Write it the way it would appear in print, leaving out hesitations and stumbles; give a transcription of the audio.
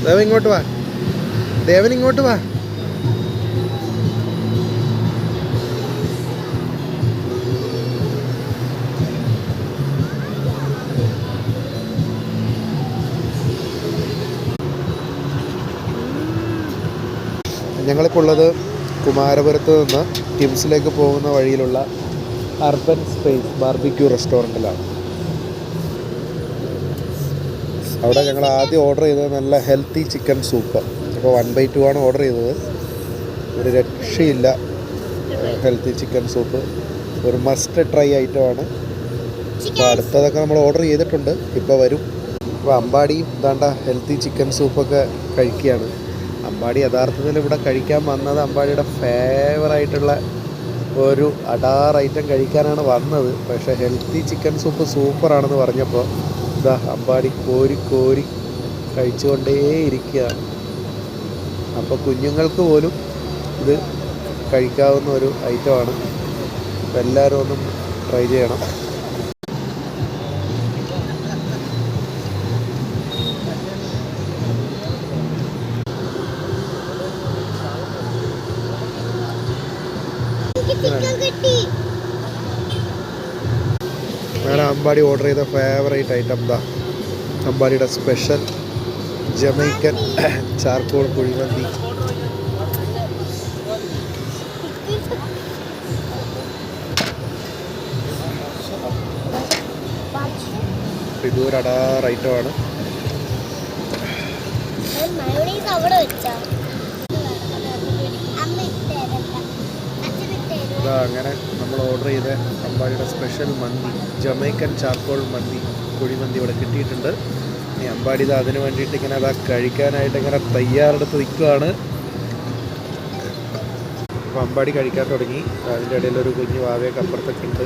ദേവൻ ഇങ്ങോട്ട് വാ, ദേവൻ ഇങ്ങോട്ട് വാ. ഞങ്ങളിപ്പോൾ ഉള്ളത് കുമാരപുരത്ത് നിന്ന് ടിംസിലേക്ക് പോകുന്ന വഴിയിലുള്ള അർബൻ സ്പേസ് ബാർബിക്യൂ റെസ്റ്റോറൻറ്റിലാണ്. അവിടെ ഞങ്ങൾ ആദ്യം ഓർഡർ ചെയ്തത് നല്ല ഹെൽത്തി ചിക്കൻ സൂപ്പ്. അപ്പോൾ 1/2 ആണ് ഓർഡർ ചെയ്തത്. ഒരു രക്ഷയില്ല, ഹെൽത്തി ചിക്കൻ സൂപ്പ് ഒരു മസ്റ്റ് ട്രൈ ഐറ്റമാണ്. അപ്പോൾ അടുത്തതൊക്കെ നമ്മൾ ഓർഡർ ചെയ്തിട്ടുണ്ട്, ഇപ്പോൾ വരും. അപ്പോൾ അമ്പാടിയും ഇതാണ്ട ഹെൽത്തി ചിക്കൻ സൂപ്പൊക്കെ കഴിക്കുകയാണ്. അമ്പാടി യഥാർത്ഥത്തിൽ ഇവിടെ കഴിക്കാൻ വന്നത് അമ്പാടിയുടെ ഫേവറായിട്ടുള്ള ഒരു അടാർ ഐറ്റം കഴിക്കാനാണ് വന്നത്. പക്ഷേ ഹെൽത്തി ചിക്കൻ സൂപ്പ് സൂപ്പറാണെന്ന് പറഞ്ഞപ്പോൾ ഇതാ അമ്പാടി കോരി കോരി കഴിച്ചുകൊണ്ടേയിരിക്കുകയാണ്. അപ്പോൾ കുഞ്ഞുങ്ങൾക്ക് പോലും ഇത് കഴിക്കാവുന്ന ഒരു ഐറ്റമാണ്. അപ്പോൾ എല്ലാവരും ഒന്നും ട്രൈ ചെയ്യണം. അങ്ങനെ അമ്പാടി ഓർഡർ ചെയ്ത ഫേവറേറ്റ് ഐറ്റം ദാ അമ്പാടിയുടെ സ്പെഷ്യൽ ജമൈക്കൻ ചാർക്കോൾ കുഴിമന്തി. ഇതൊരു അടാർ ഐറ്റമാണ്. അങ്ങനെ നമ്മൾ ഓർഡർ ചെയ്ത അമ്പാടിയുടെ സ്പെഷ്യൽ മന്തി ജമൈക്കൻ ചാർക്കോൾ മന്തി കുഴിമന്തി ഇവിടെ കിട്ടിയിട്ടുണ്ട്. ഈ അമ്പാടി ഇത് അതിന് വേണ്ടിയിട്ട് ഇങ്ങനെ അതാ കഴിക്കാനായിട്ട് ഇങ്ങനെ തയ്യാറെടുത്ത് നിൽക്കുകയാണ്. അപ്പോൾ അമ്പാടി കഴിക്കാൻ തുടങ്ങി. അതിൻ്റെ ഇടയിൽ ഒരു കുഞ്ഞു വാവയൊക്കെ അപ്പുറത്തൊക്കെ ഉണ്ട്.